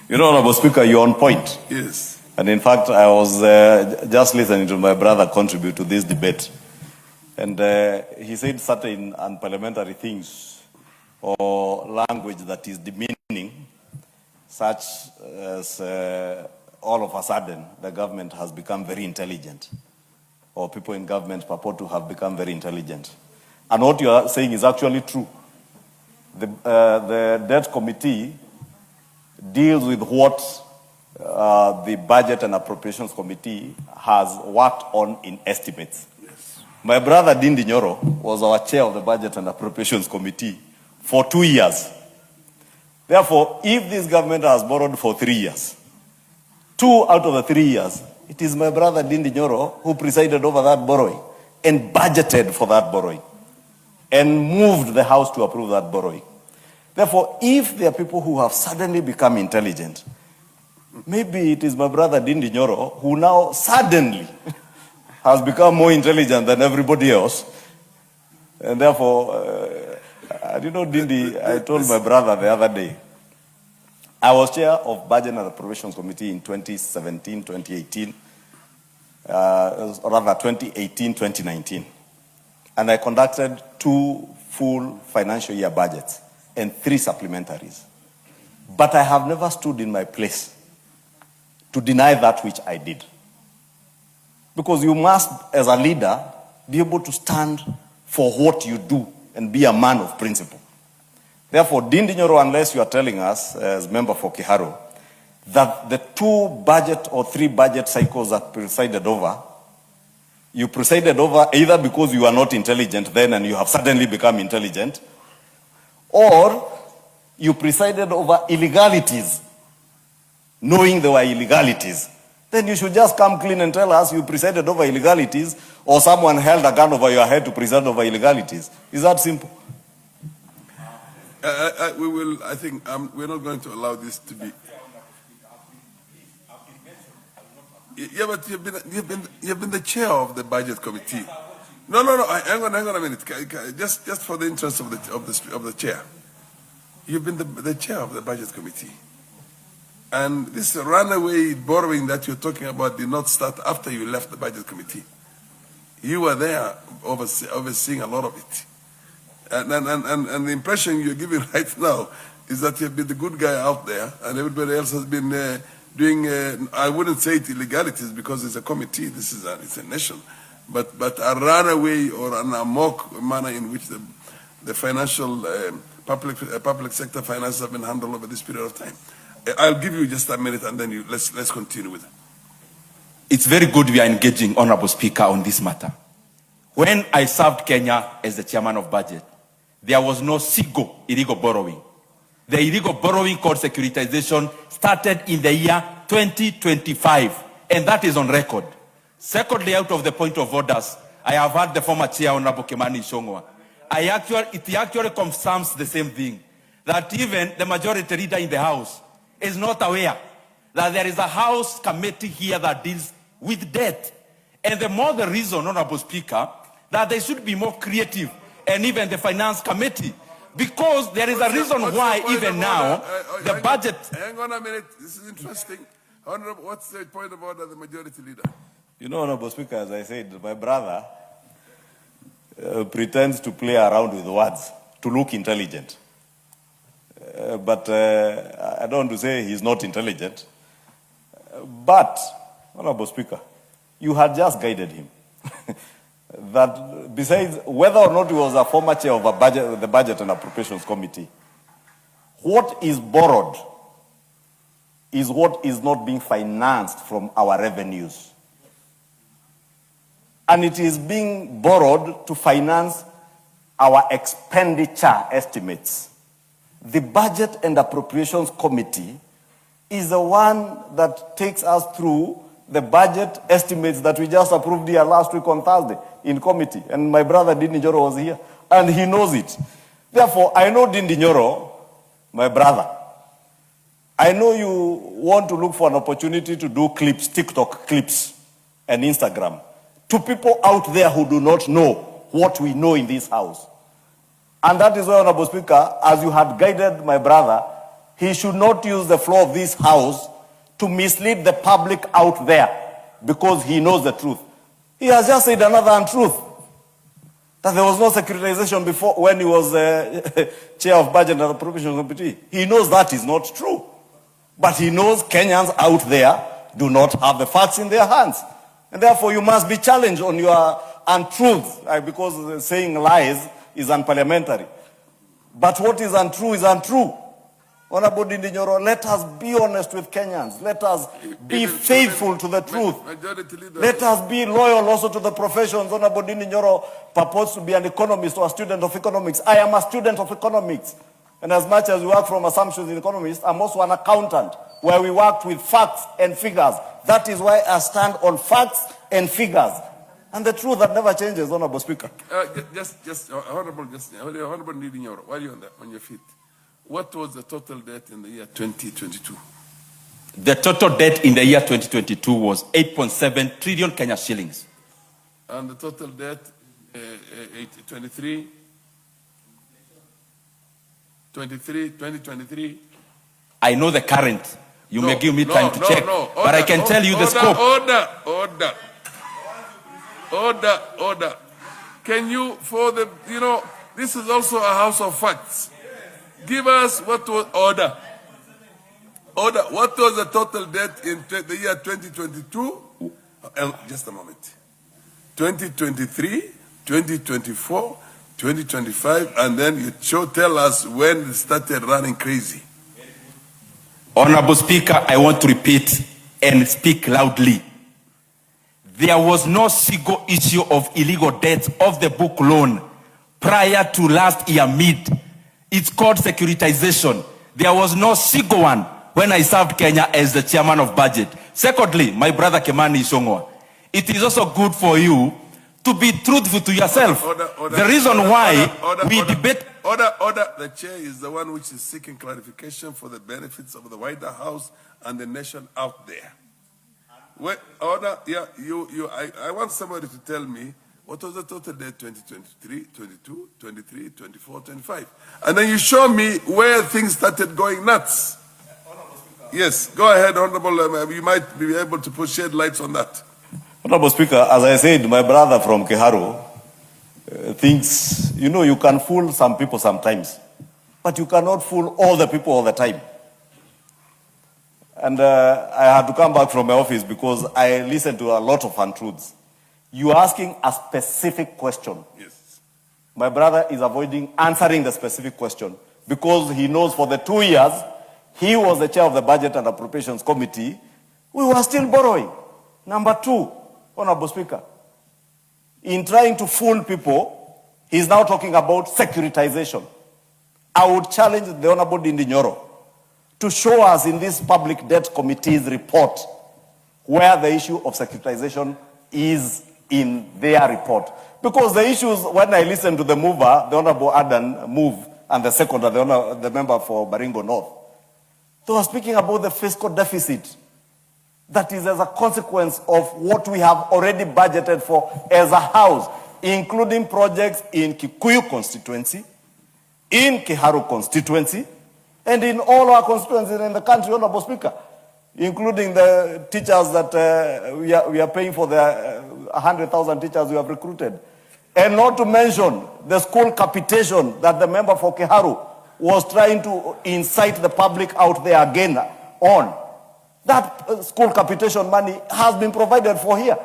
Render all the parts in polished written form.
You know, Honorable Speaker, you're on point. Yes. And in fact, I was just listening to my brother contribute to this debate. And he said certain unparliamentary things or language that is demeaning, such as all of a sudden the government has become very intelligent, or people in government purport to have become very intelligent. And what you are saying is actually true. The Debt Committee deals with what the Budget and Appropriations Committee has worked on in estimates. Yes. My brother Ndindi was our chair of the Budget and Appropriations Committee for 2 years. Therefore, if this government has borrowed for 3 years, 2 out of the 3 years, it is my brother Ndindi who presided over that borrowing and budgeted for that borrowing and moved the House to approve that borrowing. Therefore, if there are people who have suddenly become intelligent, maybe it is my brother Ndindi who now suddenly has become more intelligent than everybody else. And therefore, Ndindi, I told my brother the other day, I was chair of Budget and Appropriations Committee in 2017, 2018, rather 2018, 2019. And I conducted 2 full financial year budgets and 3 supplementaries. But I have never stood in my place to deny that which I did. Because you must, as a leader, be able to stand for what you do and be a man of principle. Therefore, Ndindi, unless you are telling us, as member for Kiharu, that the 2 budget or 3 budget cycles that presided over, you presided over either because you are not intelligent then and you have suddenly become intelligent, or you presided over illegalities, knowing there were illegalities. Then you should just come clean and tell us you presided over illegalities, or someone held a gun over your head to preside over illegalities. Is that simple? I think we're not going to allow this to be. Yeah, but you've been the chair of the Budget Committee. No. Hang on a minute. Just for the interest of the chair, you've been the chair of the Budget Committee, and this runaway borrowing that you're talking about did not start after you left the Budget Committee. You were there overseeing a lot of it, and the impression you're giving right now is that you've been the good guy out there, and everybody else has been doing. I wouldn't say it illegalities because it's a committee. It's a nation. But a runaway or an amok manner in which the financial public sector finances have been handled over this period of time. I'll give you just a minute and then let's continue with it. It's very good we are engaging, Honorable Speaker, on this matter. When I served Kenya as the chairman of budget, there was no single illegal borrowing. The illegal borrowing called securitization started in the year 2025, and that is on record. Secondly, out of the point of orders, I have heard the former chair, Honorable Ichung'wa. It actually confirms the same thing, that even the majority leader in the House is not aware that there is a House committee here that deals with debt. And the more the reason, Honorable Speaker, that they should be more creative, and even the Finance Committee, because there is a reason why even now the budget... Hang on a minute, this is interesting. Honorable, what's the point of order of the majority leader? You know, Honorable Speaker, as I said, my brother pretends to play around with words to look intelligent. But I don't want to say he's not intelligent. But, Honorable Speaker, you had just guided him. That besides whether or not he was a former chair of the Budget and Appropriations Committee, what is borrowed is what is not being financed from our revenues. And it is being borrowed to finance our expenditure estimates. The Budget and Appropriations Committee is the one that takes us through the budget estimates that we just approved here last week on Thursday in committee. And my brother Ndindi was here, and he knows it. Therefore, I know Ndindi, my brother. I know you want to look for an opportunity to do clips, TikTok clips, and Instagram, to people out there who do not know what we know in this house. And that is why, Honorable Speaker, as you had guided my brother, he should not use the floor of this house to mislead the public out there because he knows the truth. He has just said another untruth, that there was no securitization before when he was chair of budget and appropriation committee. He knows that is not true. But he knows Kenyans out there do not have the facts in their hands. And therefore you must be challenged on your untruths, because saying lies is unparliamentary. But what is untrue is untrue. Honorable Ndindi, let us be honest with Kenyans. Let us be faithful to the truth. Let us be loyal also to the professions. Honorable Ndindi purports to be an economist or a student of economics. I am a student of economics. And as much as we work from assumptions in economics, I'm also an accountant where we worked with facts and figures. That is why I stand on facts and figures. And the truth that never changes, Honorable Speaker. Honorable Ndindi, while you're on your feet, what was the total debt in the year 2022? The total debt in the year 2022 was 8.7 trillion Kenya shillings. And the total debt, 2023? I know the current. You may give me time to check. But I can tell you the scope. Order. Can you, this is also a house of facts. Give us what was what was the total debt in the year 2022? Just a moment. 2023, 2024, 2025, and then you tell us when it started running crazy. Honorable Speaker, I want to repeat and speak loudly. There was no single issue of illegal debt of the book loan prior to last year mid. It's called securitization. There was no single one when I served Kenya as the chairman of budget. Secondly, my brother Kimani Ichung'wa, it is also good for you to be truthful to yourself. The reason why we debate... The chair is the one which is seeking clarification for the benefits of the wider house and the nation out there. I want somebody to tell me what was the total debt 2023, 22, 23, 24, 25? And then you show me where things started going nuts. Yes, go ahead, Honorable. You might be able to shed lights on that. Honorable Speaker, as I said, my brother from Kiharu thinks, you can fool some people sometimes, but you cannot fool all the people all the time. And I had to come back from my office because I listened to a lot of untruths. You are asking a specific question. Yes. My brother is avoiding answering the specific question because he knows for the 2 years he was the chair of the Budget and Appropriations Committee, we were still borrowing. Number two, Honorable Speaker, in trying to fool people, he's now talking about securitization. I would challenge the Honorable Ndindi to show us in this Public Debt Committee's report where the issue of securitization is in their report. Because the issues, when I listened to the mover, the Honorable Adan move, and the second, the member for Baringo North, they were speaking about the fiscal deficit that is as a consequence of what we have already budgeted for as a house, including projects in Kikuyu constituency, in Kiharu constituency, and in all our constituencies in the country, Honorable Speaker, including the teachers that we are paying for the 100,000 teachers we have recruited. And not to mention the school capitation that the member for Kiharu was trying to incite the public out there again on. That school capitation money has been provided for here.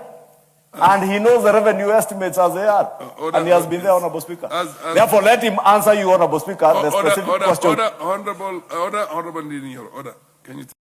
And he knows the revenue estimates as they are. And he has been there, Honorable Speaker. Therefore, let him answer you, Honorable Speaker, the specific question. Honorable Ndindi, order. Can you